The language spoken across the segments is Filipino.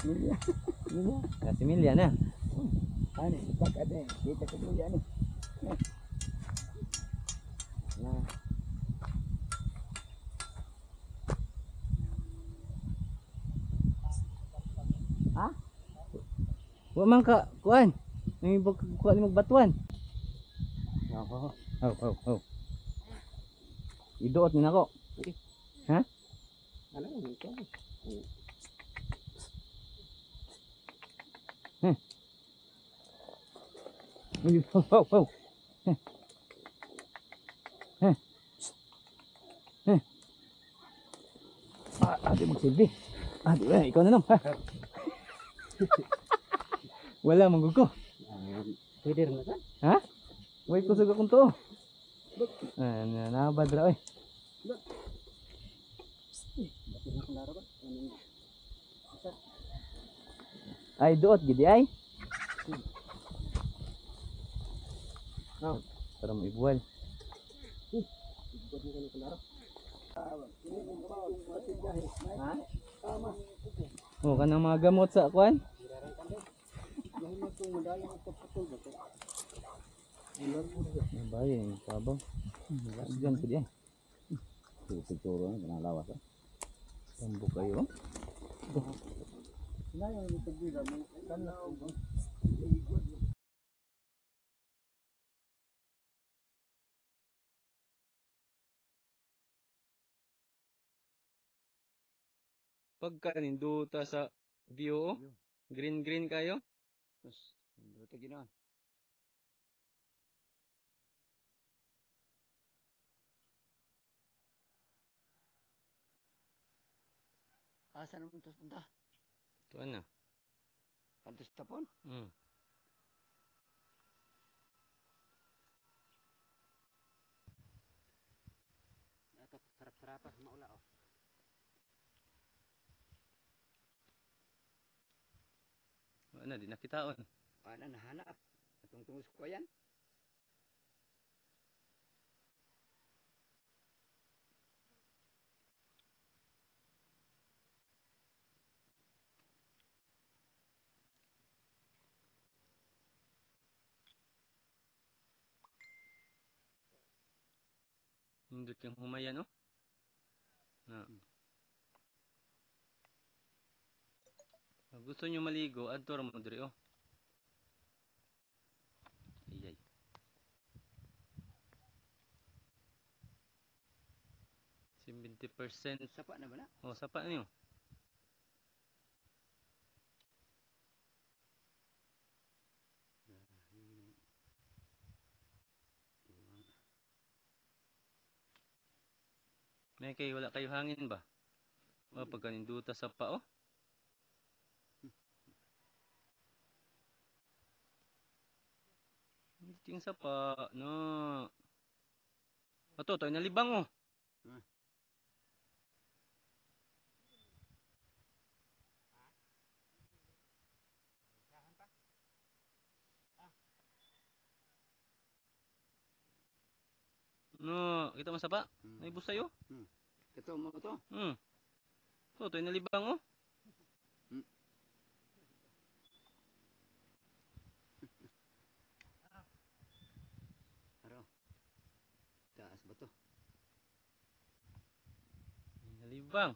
Milya. Milya. Kasi milya na. Ano, bak ada kita kedulia nih. Nah. Ha? Wa man ka kuan. Nang kuan mo batuan. Oh. Oh. Iduot na ako. Ha? Ano ito? Oh. Ate magsilbi. Ikaw na lang. Wala manggug ko. Pwede rin na. Ha? Wait ko sa akong to. Nabad ra oy. Ay duot gidi ay. No, para mo ibuwal. Ha? Oh, kanang mga gamot sa kuan? Bali ni sabaw. Diyan ko diyan. Siguro na kanang lawas. Tambo kayo. Pagka ninduta sa view, green kayo. Terus dito gina. Asa naman ito punta? Tuan na. Kantos tapon? Ito sarap-sarapan maula oh. Ano di nakitaon. Paano nahanap? Itong tungos ko yan. Hindi kang humaya no? Na. Gusto nyo maligo, adto ra mo diri oh. Iyay. 70%. Sapa na ba na? Oh, sapa niyo. May kayo wala kayo hangin ba? O pagka ninduta sa pa oh. Ting sa pa no. Ato toy nalibang oh. No, kita mo sa pa? Naibus sayo? Ito mo ito? So, toy nalibang oh. Aro. Taas ba to? Nalibang.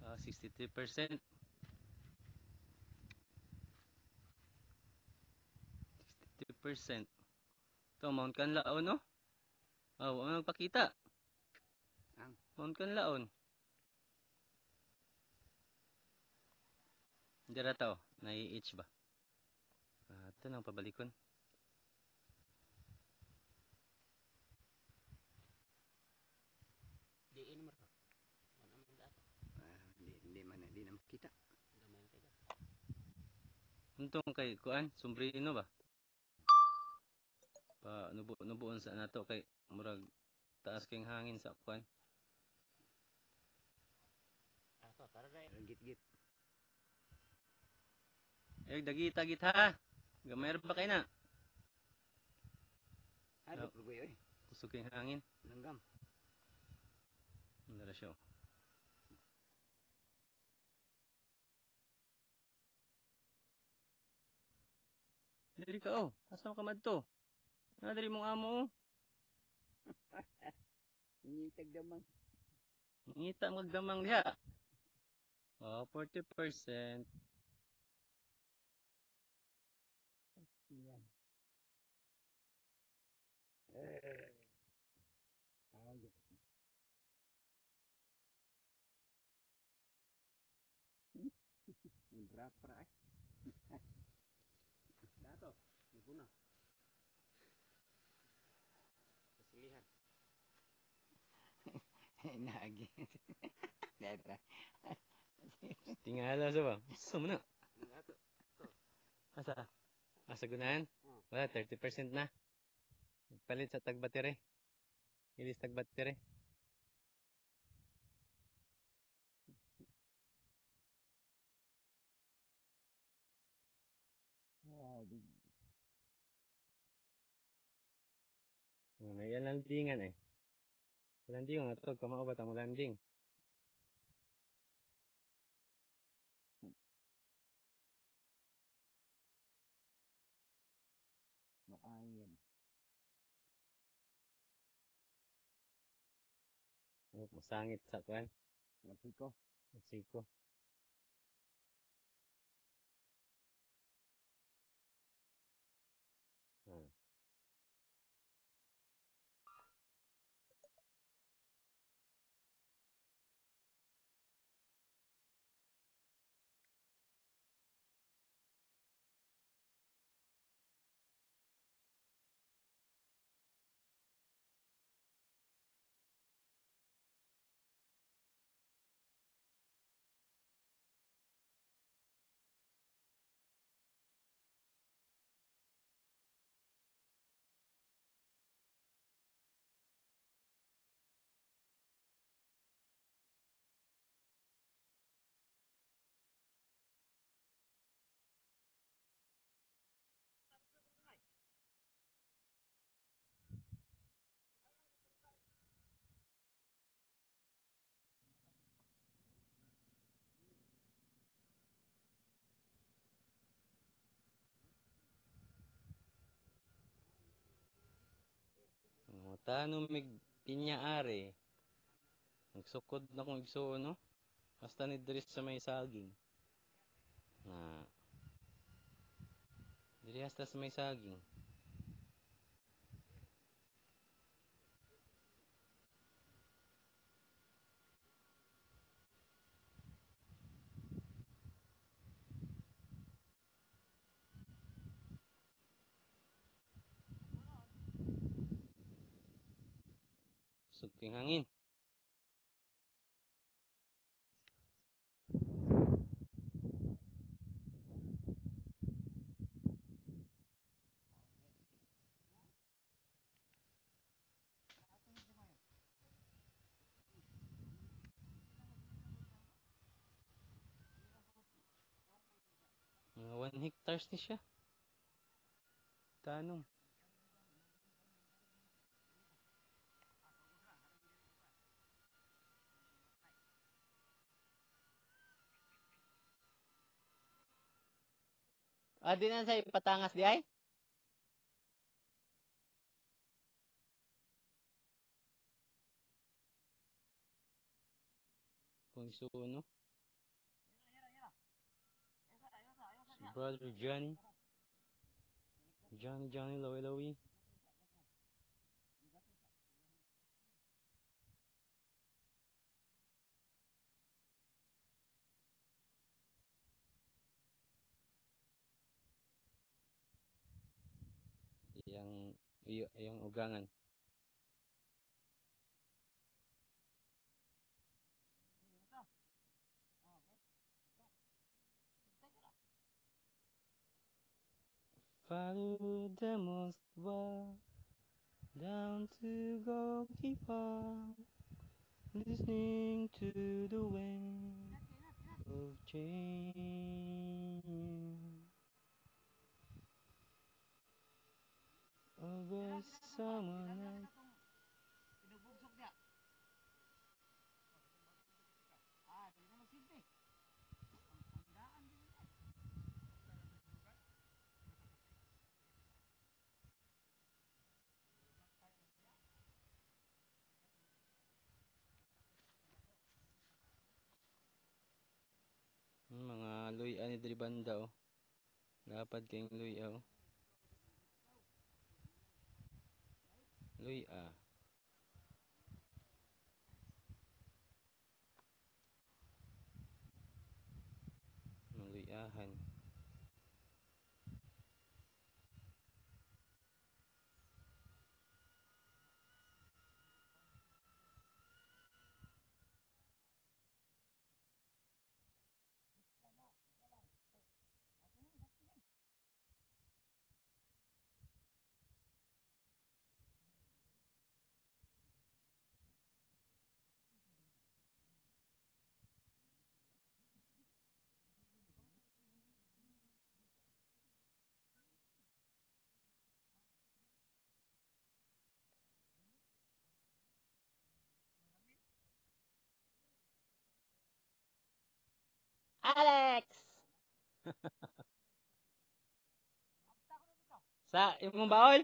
63%. 60%. Ito, Mount Kanlaon no? Oh, ang nagpakita. Mount Kanlaon. Hindi rata oh. Nai-itch ba? Ito nang pabalikon. Diin mo. Hindi man kita. Untong kay kuan, Sumbrino ba? Pa nubuon sa nato kay murag taas kayong hangin sa kuan. Ato tara dai. Git-git. Dagita-git ha. Gamay ra ba kay na? Ano prugoy oy? Kusog kayong hangin. Langgam. Ndara siya. Diri ka oh. Asa ka madto? Na diri mong amo oh. Ngitag damang. Ngita magdamang diha. Oh, 40%. Yan. Eh. Ayos. Berapa eh? Dato, ibu na. Kesilihan. Nagi. Data. Tingala sa ba? Gusto mo na. Dato. Asa? Asa gunahan? Wala, 30% na. Palit sa tagbatire. Ilis tagbatire. May landingan eh. Landing nga to, kamao ba tamo landing? Maayam. Masangit sa kuan. Masiko. Siko. Ah. Tanong mig pinya are. Nagsukod na kong igsuon no. Basta ni diri sa may saging. Na diri hasta sa may saging. Suking hangin. Mga 1 hectares ni siya. Tanong. Di na sa ipatangas di ay? Kung isuon no. Si Brother Johnny. Johnny, Lawi Lawi. Yang ugangan. Follow the Moskva down to Gorky Park, listening to the wind of change. August summer night. ni diri banda oh. Lapad kayong luya oh. Luya. Maluyahan. Alex! Sa imong baol?